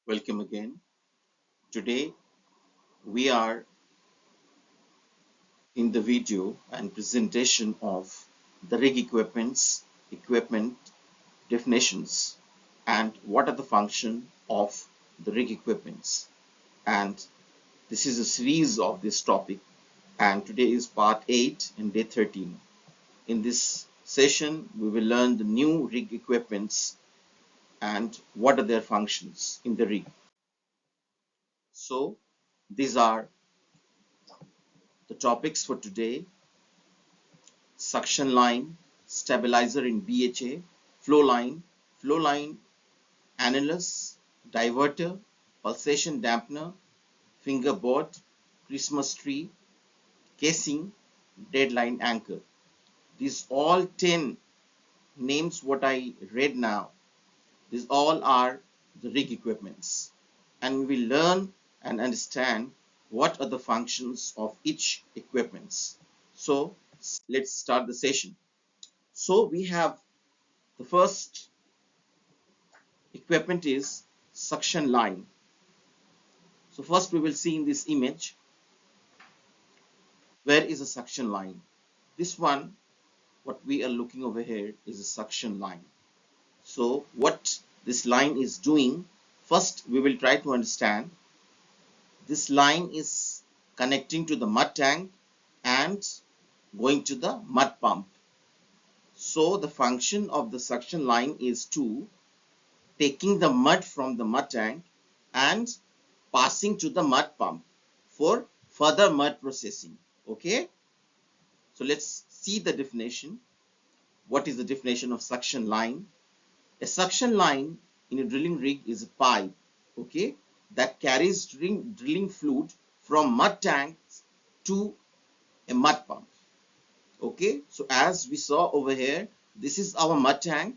Welcome again. Today we are in the video and presentation of the rig equipment definitions and what are the function of the rig equipments. And this is a series of this topic, and today is part 8 and day 13. In this session we will learn the new rig equipments and what are their functions in the rig. So these are the topics for today: suction line, stabilizer in BHA, flow line, Anulus, diverter, pulsation dampener, fingerboard, Christmas tree, casing, deadline anchor. These all 10 names what I read now, these all are the rig equipments. And we will learn and understand what are the functions of each equipments. So let's start the session. So we have the first equipment is suction line. So first we will see in this image, where is a suction line? This one, what we are looking over here is a suction line. So what this line is doing, first we will try to understand. This line is connecting to the mud tank and going to the mud pump. So the function of the suction line is to taking the mud from the mud tank and passing to the mud pump for further mud processing. Okay, so let's see the definition. What is the definition of suction line? A suction line in a drilling rig is a pipe, okay, that carries drilling fluid from mud tanks to a mud pump. Okay, so as we saw over here, this is our mud tank,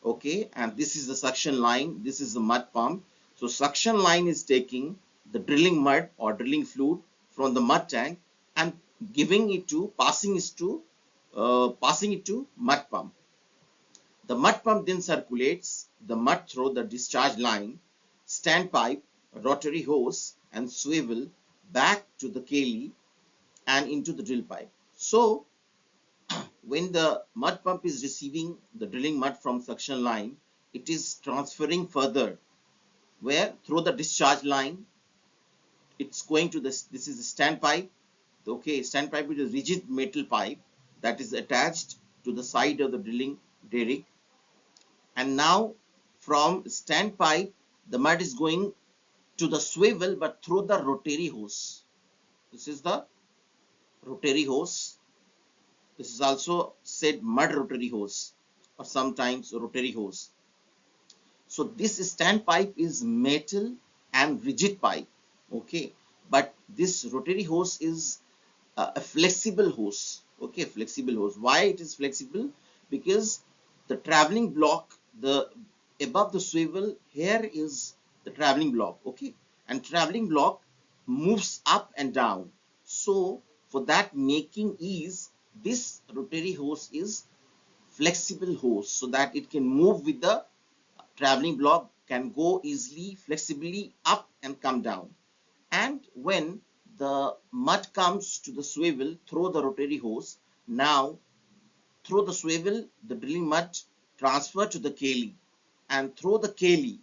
okay, and this is the suction line, this is the mud pump. So suction line is taking the drilling mud or drilling fluid from the mud tank and giving it to passing it to mud pump. The mud pump then circulates the mud through the discharge line, standpipe, rotary hose and swivel back to the Kelly and into the drill pipe. So when the mud pump is receiving the drilling mud from suction line, it is transferring further where through the discharge line. It's going to this is the standpipe. Okay, standpipe is a rigid metal pipe that is attached to the side of the drilling derrick, and now from standpipe the mud is going to the swivel but through the rotary hose. This is the rotary hose. This is also said mud rotary hose or sometimes rotary hose. So this standpipe is metal and rigid pipe, okay, but this rotary hose is a flexible hose. Okay, flexible hose. Why it is flexible? Because the traveling block, the above the swivel, here is the traveling block, okay, and traveling block moves up and down. So for that making ease, this rotary hose is flexible hose so that it can move with the traveling block, can go easily flexibly up and come down. And when the mud comes to the swivel through the rotary hose, now through the swivel the drilling mud transfer to the Kelly, and through the Kelly,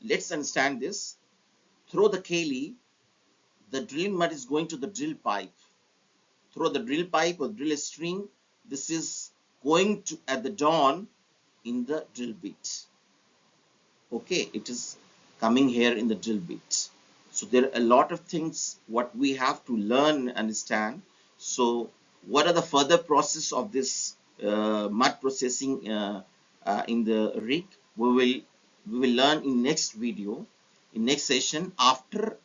let's understand this, through the Kelly the drilling mud is going to the drill pipe. Through the drill pipe or drill string, this is going to at the dawn in the drill bit. Okay, it is coming here in the drill bit. So there are a lot of things what we have to learn and understand. So what are the further process of this mud processing in the rig? We will learn in next video, in next session. After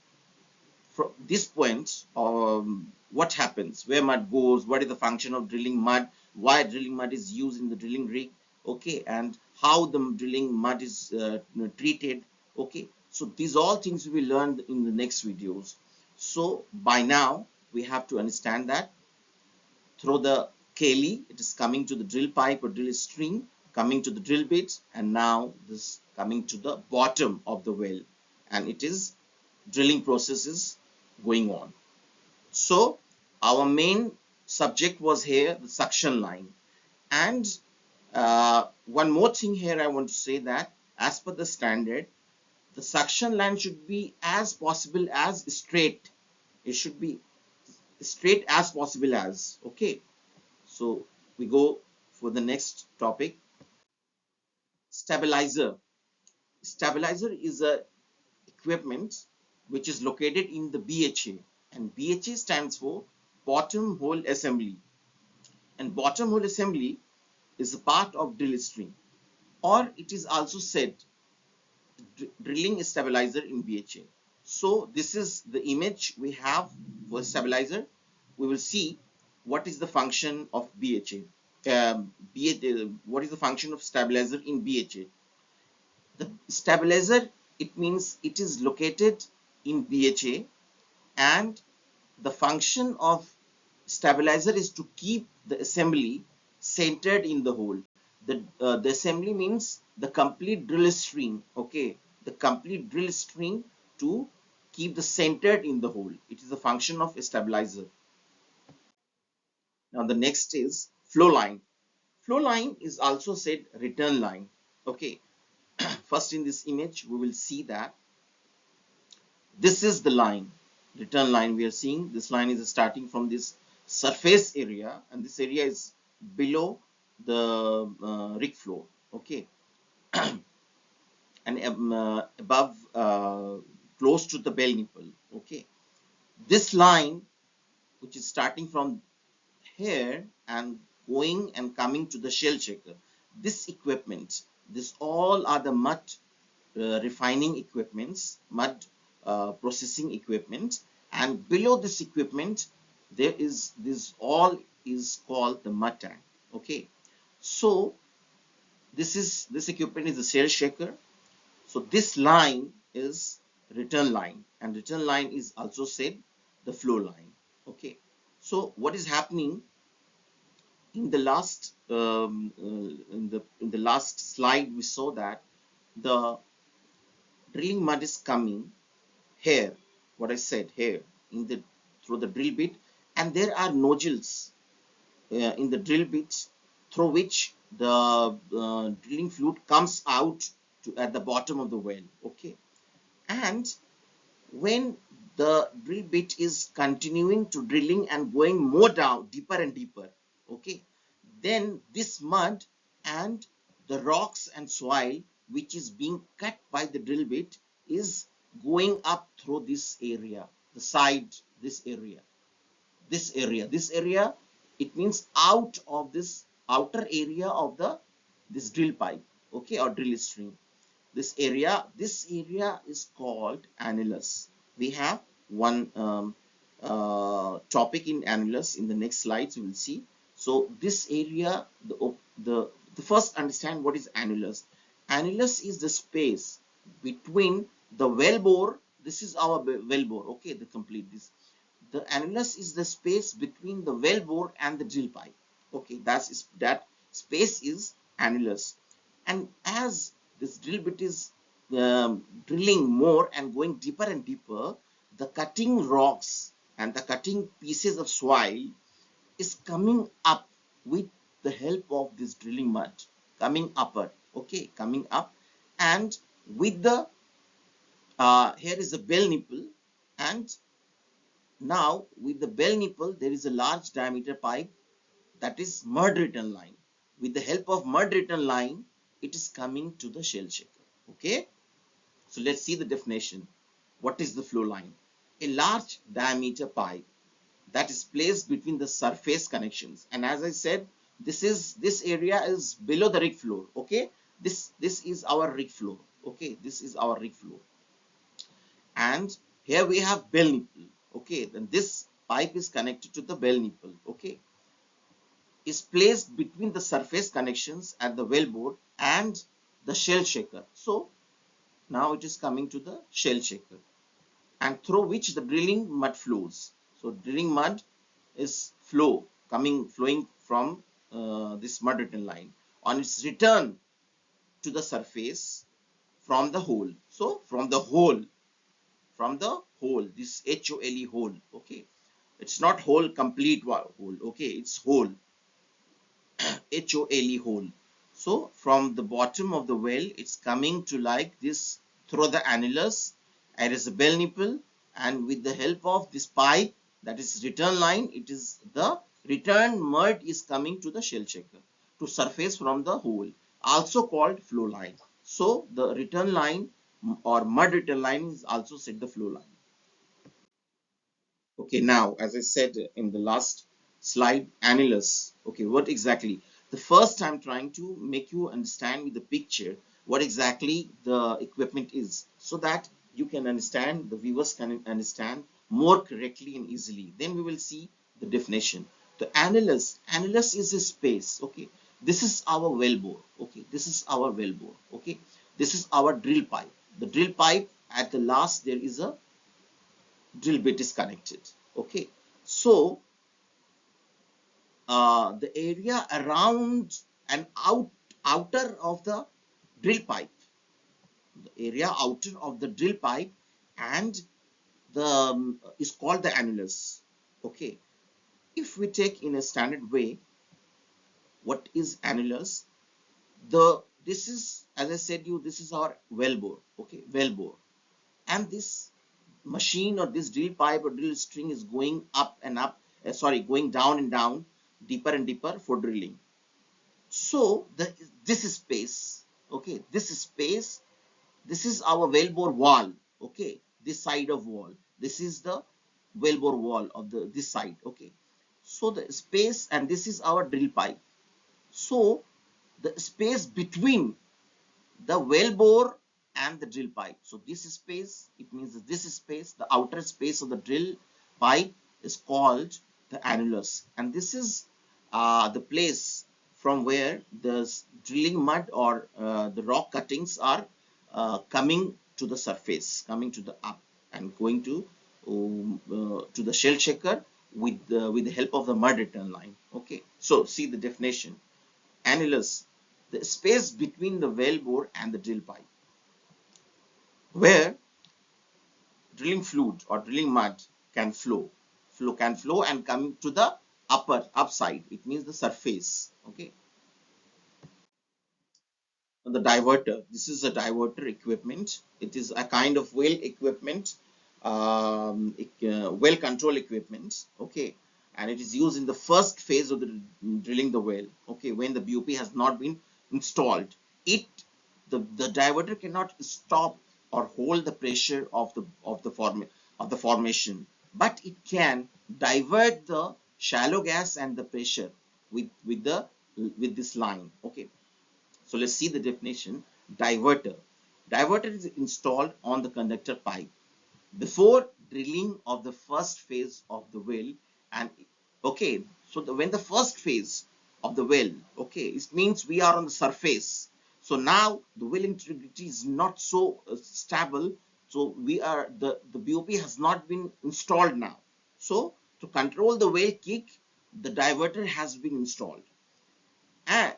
from this point, what happens, where mud goes, what is the function of drilling mud, why drilling mud is used in the drilling rig, okay, and how the drilling mud is treated. Okay, so these all things we will learn in the next videos. So by now we have to understand that through the Kelly it is coming to the drill pipe or drill string, coming to the drill bit, and now this coming to the bottom of the well, and it is drilling process is going on. So our main subject was here the suction line. And one more thing here I want to say, that as per the standard, the suction line should be as possible as straight. It should be straight as possible as. Okay, so we go for the next topic. Stabilizer. Stabilizer is a equipment which is located in the BHA, and BHA stands for bottom hole assembly, and bottom hole assembly is a part of drill string, or it is also said drilling stabilizer in BHA. So this is the image we have for stabilizer. We will see what is the function of BHA. What is the function of stabilizer in BHA? The stabilizer, it means it is located in BHA, and the function of stabilizer is to keep the assembly centered in the hole. The assembly means the complete drill string. Okay, the complete drill string to keep the centered in the hole. It is the function of a stabilizer. Now the next is flow line. Flow line is also said return line. Okay, first in this image we will see that this is the line, return line. We are seeing this line is starting from this surface area, and this area is below the rig floor. Okay, and above, close to the bell nipple. Okay, this line, which is starting from here and going and coming to the shell checker, this equipment, this all are the mud refining equipments, mud processing equipment, and below this equipment there is this all is called the mud tank. Okay, so this equipment is the shell shaker. So this line is return line, and return line is also said the flow line. Okay, so what is happening in the last in the last slide, we saw that the drilling mud is coming here, what I said here, in the through the drill bit, and there are nodules in the drill bit through which the drilling fluid comes out to at the bottom of the well. Okay, and when the drill bit is continuing to drilling and going more down, deeper and deeper, okay, then this mud and the rocks and soil which is being cut by the drill bit is going up through this area, the side, this area, it means out of this outer area of the this drill pipe, okay, or drill string. This area is called annulus. We have one topic in annulus. In the next slides we will see. So this area, the first understand what is annulus. Annulus is the space between the well bore. This is our well bore. Okay, the complete this. The annulus is the space between the well bore and the drill pipe. Okay, that space is annulus. And as this drill bit is drilling more and going deeper and deeper, the cutting rocks and the cutting pieces of soil is coming up with the help of this drilling mud, coming upward. Okay, coming up, and with the here is the bell nipple, and now with the bell nipple there is a large diameter pipe, that is mud return line. With the help of mud return line, it is coming to the shell shaker. Okay, so let's see the definition. What is the flow line? A large diameter pipe that is placed between the surface connections, and as I said, this area is below the rig floor. Okay, this is our rig floor. Okay, this is our rig floor, and here we have bell nipple. Okay, then this pipe is connected to the bell nipple. Okay, is placed between the surface connections at the wellbore and the shell shaker. So now it is coming to the shell shaker, and through which the drilling mud flows. So drilling mud is flowing from this mud return line. On its return to the surface, from the hole. So from the hole, this HOLE hole, okay, it's not whole complete hole, okay, it's hole, HOLE hole. So from the bottom of the well, it's coming to like this through the annulus. There is a bell nipple, and with the help of this pipe, that is return line, it is the return mud is coming to the shell checker to surface from the hole, also called flow line. So the return line or mud return line is also said the flow line. Okay, now, as I said in the last slide, annulus. Okay, what exactly? The first I'm trying to make you understand with the picture what exactly the equipment is, so that you can understand, the viewers can understand more correctly and easily. Then we will see the definition. The annulus is a space. Okay, this is our well bore. Okay, this is our well bore. Okay, this is our drill pipe. The drill pipe, at the last there is a drill bit is connected. Okay, so the area around and outer of the drill pipe, the area outer of the drill pipe, and the is called the annulus. Okay, if we take in a standard way, what is annulus? The This is, as I said you, this is our well bore. Okay, well bore, and this machine or this drill pipe or drill string is going up and up, going down and down, deeper and deeper for drilling. So this is space. Okay, this is space. This is our well bore wall. Okay, this side of wall, this is the well bore wall of the this side. Okay, so the space, and this is our drill pipe. So the space between the well bore and the drill pipe. So this space, it means that this space, the outer space of the drill pipe, is called the annulus, and this is the place from where the drilling mud or the rock cuttings are coming to the surface, coming to the up, and going to the shell checker with the help of the mud return line. Okay, so see the definition. Annulus, the space between the well bore and the drill pipe, where drilling fluid or drilling mud can flow and come to the upside. It means the surface. Okay. The diverter. This is a diverter equipment. It is a kind of well equipment, well control equipment. Okay, and it is used in the first phase of the drilling the well. Okay, when the BOP has not been installed, the diverter cannot stop or hold the pressure of the formation, but it can divert the shallow gas and the pressure with this line. Okay. So let's see the definition. Diverter. Diverter is installed on the conductor pipe before drilling of the first phase of the well. And okay, so when the first phase of the well, okay, it means we are on the surface. So now the well integrity is not so stable. So the BOP has not been installed now. So to control the well kick, the diverter has been installed,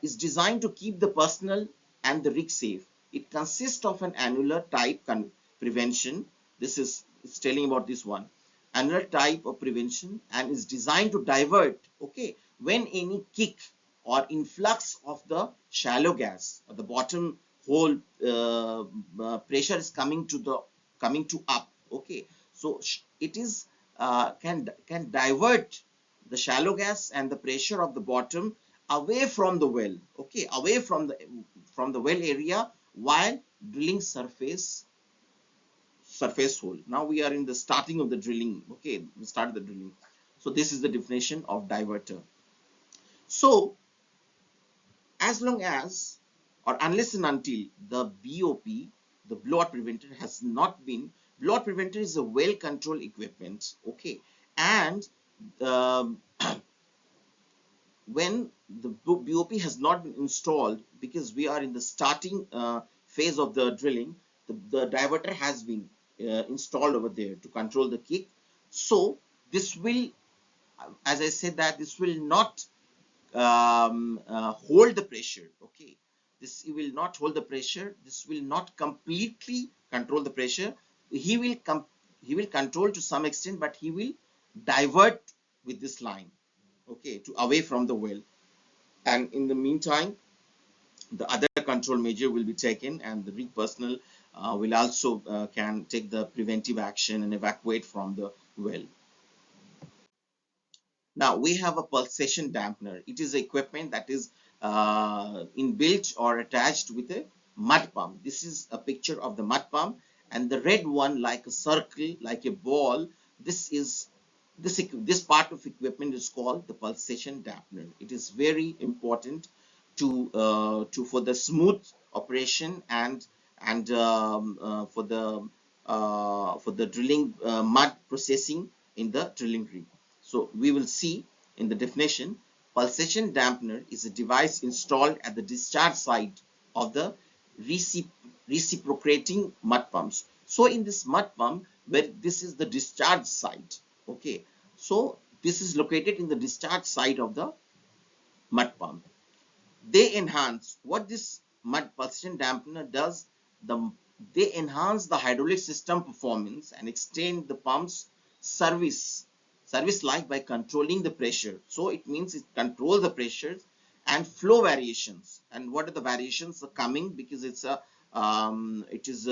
is designed to keep the personnel and the rig safe. It consists of an annular type prevention. This is it's telling about this one. Annular type of prevention, and is designed to divert, okay, when any kick or influx of the shallow gas or the bottom hole pressure is coming to up. Okay, so it is can divert the shallow gas and the pressure of the bottom away from the well, okay, away from the well area, while drilling surface hole. Now we are in the starting of the drilling. Okay, we started the drilling. So this is the definition of diverter. So as long as or unless and until the BOP, the blowout preventer, has not been, blowout preventer is a well controlled equipment. Okay, and when the BOP has not been installed, because we are in the starting phase of the drilling, the diverter has been installed over there to control the kick. So this will, as I said, that this will not hold the pressure. Okay, This will not hold the pressure. This will not completely control the pressure. He will control to some extent, but he will divert with this line, okay, to away from the well. And in the meantime, the other control measure will be taken, and the rig personnel will also can take the preventive action and evacuate from the well. Now we have a pulsation dampener. It is equipment that is inbuilt or attached with a mud pump. This is a picture of the mud pump, and the red one, like a circle, like a ball, this is this part of equipment is called the pulsation dampener. It is very important to for the smooth operation and for the drilling mud processing in the drilling rig. So we will see in the definition, pulsation dampener is a device installed at the discharge site of the reciprocating mud pumps. So in this mud pump, where this is the discharge site, okay, so this is located in the discharge site of the mud pump. They enhance what this mud pulsation dampener does. They enhance the hydraulic system performance and extend the pump's service life by controlling the pressure. So it means it controls the pressures and flow variations. And what are the variations are coming, because it is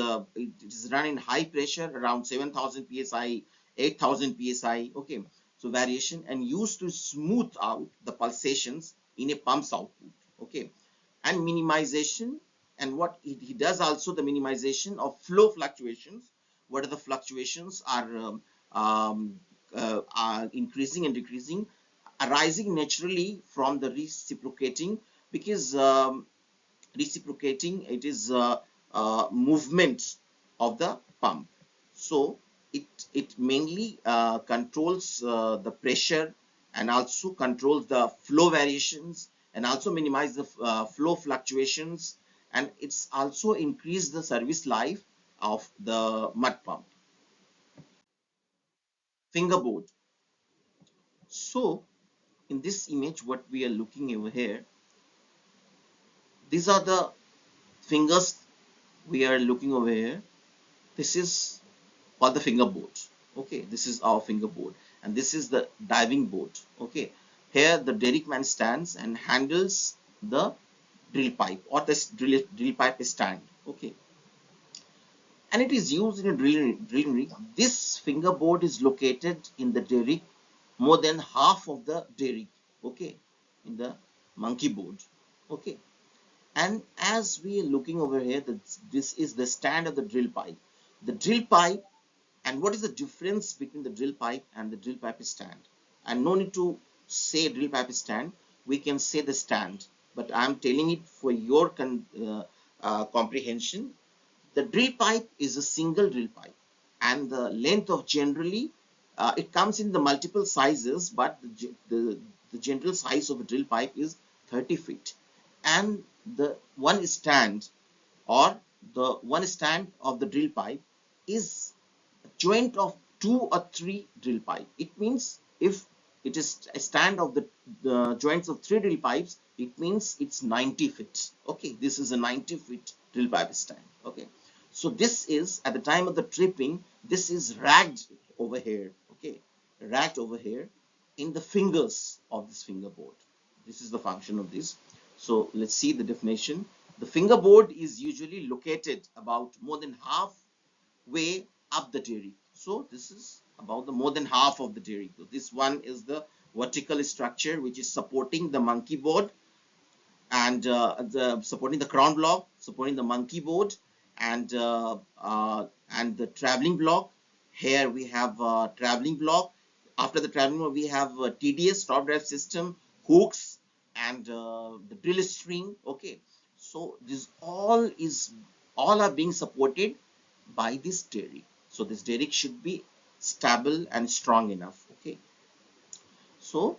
run in high pressure around 7,000 psi, 8,000 psi. Okay, so variation and used to smooth out the pulsations in a pump's output. Okay, and minimization, and what he does also, the minimization of flow fluctuations. What are the fluctuations are increasing and decreasing, arising naturally from the reciprocating, because reciprocating, it is movement of the pump. So it mainly controls the pressure and also controls the flow variations and also minimize the flow fluctuations, and it's also increase the service life of the mud pump. Fingerboard. So in this image, what we are looking over here, these are the fingers we are looking over here. This is called the fingerboard. Okay, this is our fingerboard, and this is the diving board. Okay, here the derrick man stands and handles the drill pipe, or this drill pipe stand. Okay, and it is used in a drilling rig. This fingerboard is located in the derrick, more than half of the derrick. Okay, in the monkey board. Okay, and as we are looking over here, this is the stand of the drill pipe. The drill pipe, and what is the difference between the drill pipe and the drill pipe stand? And no need to say drill pipe stand, we can say the stand, but I am telling it for your comprehension. The drill pipe is a single drill pipe, and the length of generally it comes in the multiple sizes, but the general size of a drill pipe is 30 feet, and the one stand of the drill pipe is a joint of 2 or 3 drill pipe. It means if it is a stand of the joints of 3 drill pipes, it means it's 90 feet. Okay, this is a 90 feet drill pipe stand. Okay, so this is at the time of the tripping, this is ragged over here. Okay, ragged over here in the fingers of this fingerboard. This is the function of this. So let's see the definition. The fingerboard is usually located about more than halfway up the derrick. So this is about the more than half of the derrick. So this one is the vertical structure which is supporting the monkey board, and supporting the crown block, supporting the monkey board, and the traveling block. Here we have traveling block. After the traveling block, we have TDS, top drive system, hooks, and the drill string. Okay, so this all are being supported by this derrick. So this derrick should be stable and strong enough. Okay, so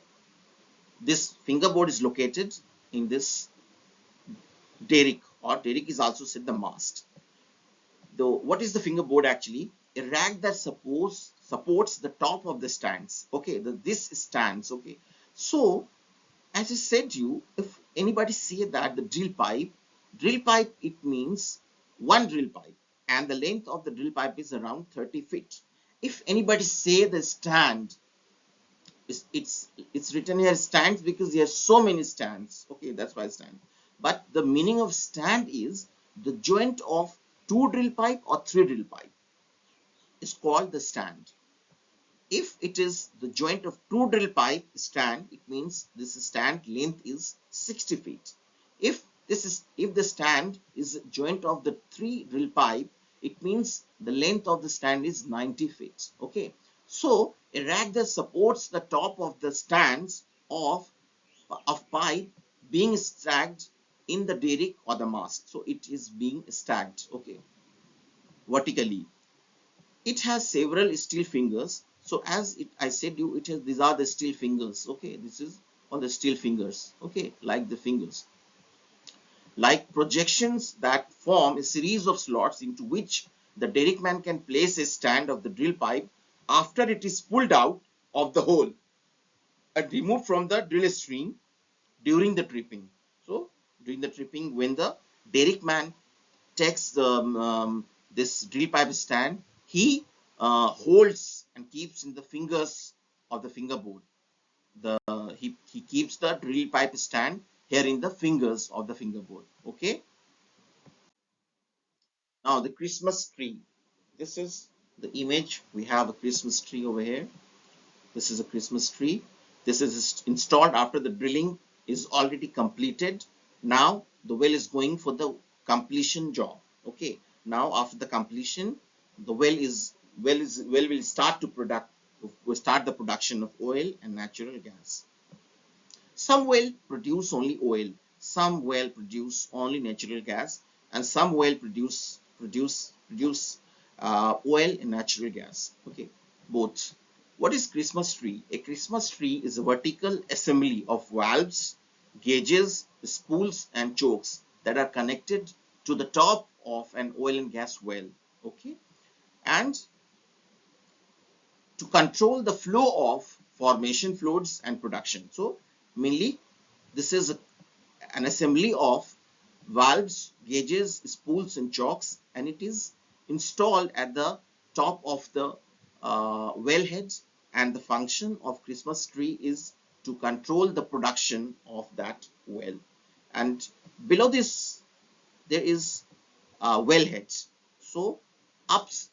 this fingerboard is located in this derrick, or derrick is also said the mast. Though what is the fingerboard actually? A rack that supports the top of the stands. Okay, this stands. Okay, so as I said to you, if anybody say that the drill pipe, Drill pipe, it means one drill pipe, and the length of the drill pipe is around 30 feet. If anybody say the stand, it's written here stands because there are so many stands. Okay, that's why stand. But the meaning of stand is the joint of two drill pipe or three drill pipe is called the stand. If it is the joint of two drill pipe stand, it means this stand length is 60 feet. If the stand is joint of the three drill pipe, it means the length of the stand is 90 feet. Okay, so a rack that supports the top of the stands of pipe being stacked in the derrick or the mast. So it is being stacked, okay, vertically. It has several steel fingers. So as I said you, it has, these are the steel fingers. Okay, this is all the steel fingers. Okay, like the fingers, like projections that form a series of slots into which the derrickman can place a stand of the drill pipe after it is pulled out of the hole and removed from the drill string during the tripping. So during the tripping, when the derrickman takes the this drill pipe stand, he holds and keeps in the fingers of the fingerboard. He keeps the drill pipe stand here in the fingers of the fingerboard. Okay. Now the Christmas tree. This is the image. We have a Christmas tree over here. This is a Christmas tree. This is installed after the drilling is already completed. Now the well is going for the completion job. Okay. Now after the completion, the well will start the production of oil and natural gas. Some well produce only oil, some well produce only natural gas, and some well produce oil and natural gas. Okay, both. What is Christmas tree? A Christmas tree is a vertical assembly of valves, gauges, spools, and chokes that are connected to the top of an oil and gas well. Okay, and to control the flow of formation fluids and production. So mainly this is an assembly of valves, gauges, spools, and chokes, and it is installed at the top of the wellhead, and the function of Christmas tree is to control the production of that well. And below this there is wellhead. So ups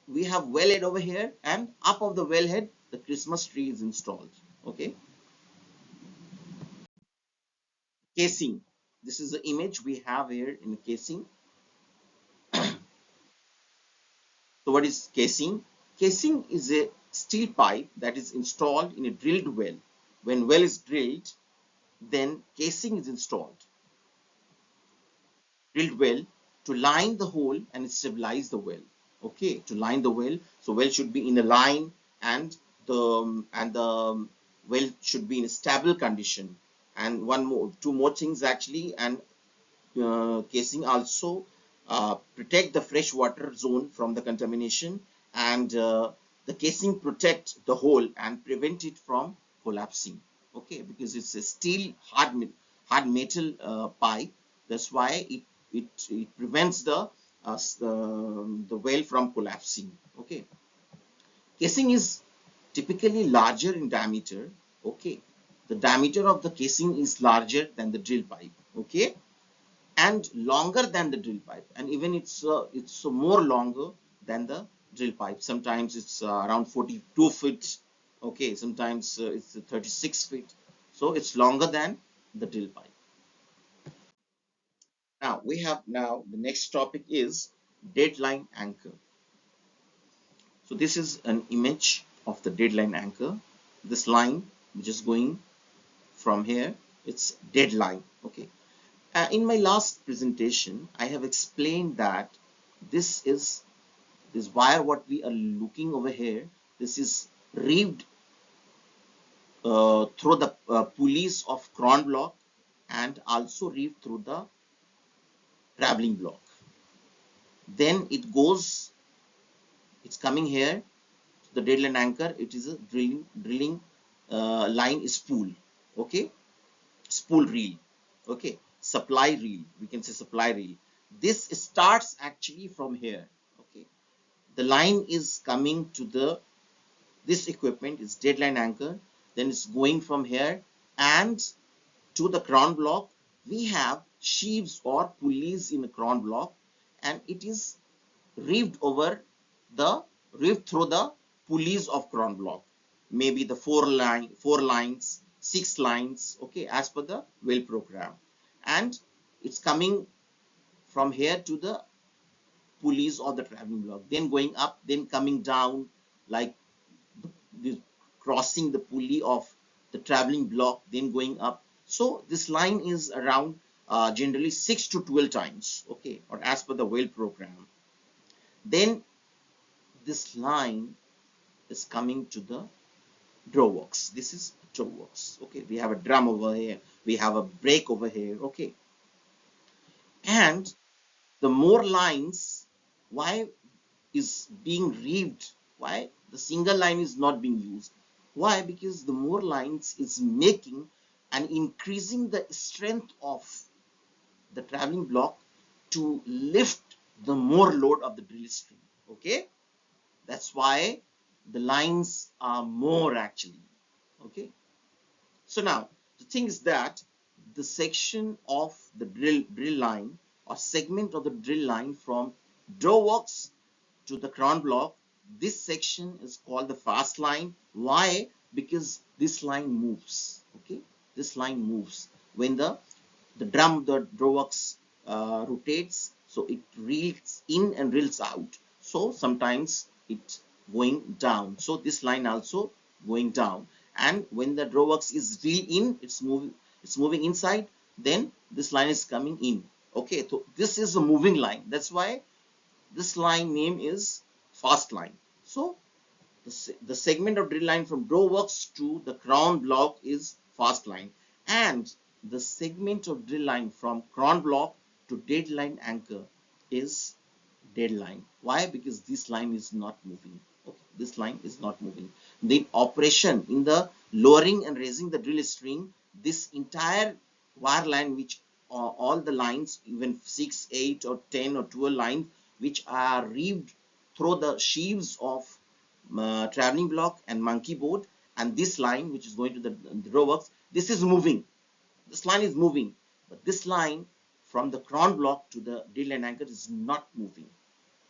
we have wellhead over here, and up of the wellhead the Christmas tree is installed. Okay. Casing. This is the image we have here in the casing. So what is casing? Casing is a steel pipe that is installed in a drilled well. When well is drilled, then casing is installed. Drilled well to line the hole and stabilize the well. Okay, to line the well. So well should be in a line, and the well should be in a stable condition. And two more things actually, and casing also protect the freshwater zone from the contamination, and the casing protect the hole and prevent it from collapsing. Okay, because it's a steel hard metal pipe. That's why it prevents the well from collapsing. Okay, casing is typically larger in diameter. Okay, the diameter of the casing is larger than the drill pipe. Okay, and longer than the drill pipe, and even it's more longer than the drill pipe. Sometimes it's around 42 feet. Okay, sometimes it's 36 feet. So it's longer than the drill pipe. Now the next topic is deadline anchor. So this is an image of the deadline anchor. This line which is going from here, it's deadline. Okay. In my last presentation, I have explained that this wire what we are looking over here, this is reeved through the pulleys of cron block, and also reeved through the traveling block. Then it's coming here, the deadline anchor. It is a drilling line spool. Okay, spool reel. Okay, supply reel. We can say supply reel. This starts actually from here. Okay, the line is coming to the this equipment is deadline anchor, then it's going from here and to the crown block. We have sheaves or pulleys in the crown block, and it is reeved over the reeved through the pulleys of crown block, maybe the four lines, 6 lines, okay, as per the well program, and it's coming from here to the pulleys or the traveling block, then going up, then coming down, like the crossing the pulley of the traveling block, then going up. So this line is around generally 6 to 12 times, okay, or as per the well program. Then this line is coming to the draw works. This is draw works. Okay, we have a drum over here, we have a brake over here. Okay, and the more lines, why is being reeved? Why the single line is not being used? Why? Because the more lines is making and increasing the strength of the traveling block to lift the more load of the drill string. Okay, that's why the lines are more actually. Okay, so now the thing is that the section of the drill line or segment of the drill line from draw works to the crown block, this section is called the fast line. Why? Because this line moves. Okay, this line moves when the draw works rotates, so it reels in and reels out. So sometimes it going down, so this line also going down, and when the draw works is reel in, it's moving inside, then this line is coming in. Okay, so this is a moving line, that's why this line name is fast line. So the segment of drill line from draw works to the crown block is fast line, and the segment of drill line from crown block to deadline anchor is dead line. Why? Because this line is not moving. Okay, this line is not moving. The operation in the lowering and raising the drill string, this entire wire line, which all the lines, even 6, 8 or 10 or 12 lines, which are reeved through the sheaves of traveling block and monkey board, and this line which is going to the draw works, this is moving. This line is moving, but this line from the crown block to the deadline anchor is not moving.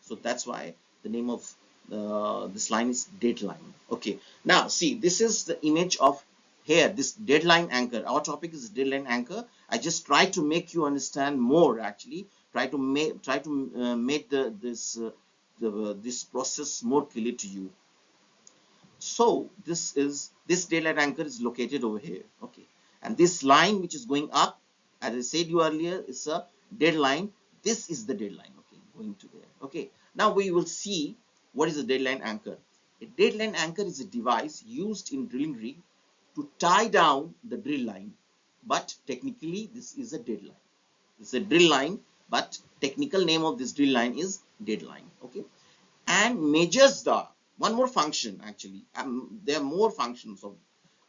So that's why the name of this line is deadline. Okay, now see, this is the image of here, this deadline anchor. Our topic is deadline anchor. I just try to make you understand more, actually try to make this process more clear to you. So this deadline anchor is located over here. Okay, and this line which is going up, as I said you earlier, is a deadline. This is the deadline. Okay, going to there. Okay, now we will see what is a deadline anchor. A deadline anchor is a device used in drilling rig to tie down the drill line, but technically this is a deadline. It's a drill line, but technical name of this drill line is deadline. Okay, and measures the one more function actually. There are more functions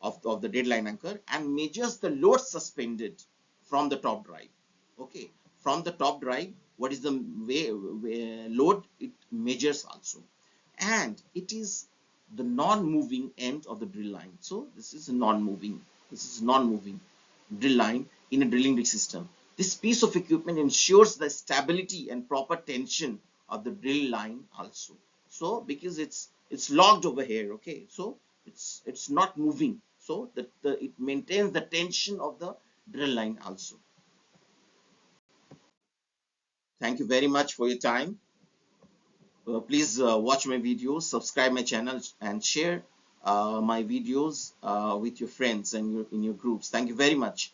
of the deadline anchor, and measures the load suspended from the top drive. Okay, from the top drive, what is the load it measures also, and it is the non-moving end of the drill line. So this is a non-moving drill line in a drilling rig system. This piece of equipment ensures the stability and proper tension of the drill line also. So because it's locked over here, okay, so it's not moving, so that it maintains the tension of the drill line also. Thank you very much for your time. Please watch my videos, subscribe my channel, and share my videos with your friends and in your groups. Thank you very much.